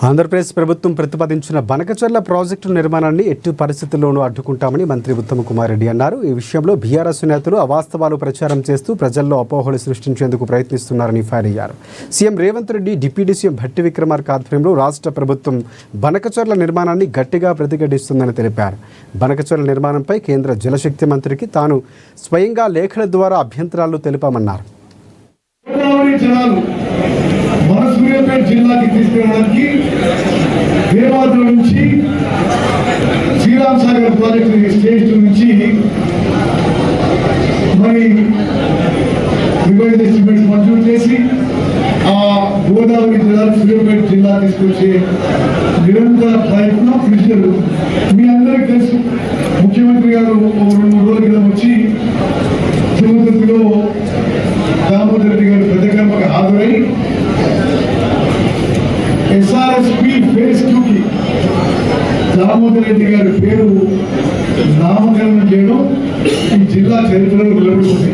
ఆంధ్రప్రదేశ్ ప్రభుత్వం ప్రతిపాదించిన బనకచర్ల ప్రాజెక్టు నిర్మాణాన్ని ఎట్టి పరిస్థితుల్లోనూ అడ్డుకుంటామని మంత్రి ఉత్తమ్ కుమార్ రెడ్డి అన్నారు. ఈ విషయంలో బీఆర్ఎస్ నేతలు అవాస్తవాలు ప్రచారం చేస్తూ ప్రజల్లో అపోహలు సృష్టించేందుకు ప్రయత్నిస్తున్నారని ఫైర్ అయ్యారు. CM Revanth Reddy, deputy CM Bhatti Vikramarka ఆధ్వర్యంలో రాష్ట్ర ప్రభుత్వం బనకచర్ల నిర్మాణాన్ని గట్టిగా ప్రతిఘటిస్తుందని తెలిపారు. బనకచర్ల నిర్మాణంపై కేంద్ర జలశక్తి మంత్రికి తాను స్వయంగా లేఖల ద్వారా అభ్యంతరాలు తెలిపామన్నారు. సూర్యాపేట జిల్లాకి తీసుకురావడానికి దేవాదుల నుంచి శ్రీరామ్ సాగర్ ప్రాజెక్టు స్టేజ్ 2 నుంచి మరి రివైజ్ ఎస్టిమేట్స్ మంజూరు చేసి ఆ గోదావరి జిల్లా సూర్యాపేట జిల్లా తీసుకొచ్చే నిరంతర ప్రయత్నం కృషి. మీ అందరికీ తెలుసు, ముఖ్యమంత్రి గారు 2-3 రోజుల క్రితం వచ్చి తిరుపతిలో దామోదర్ రెడ్డి గారు పెద్ద కర్మకు హాజరై ఎస్ఆర్ఎస్పి ఫేజ్ 2కి దామోదర్ రెడ్డి గారి పేరు నామకరణం చేయడం ఈ జిల్లా చరిత్రలో నిలబడుతుంది.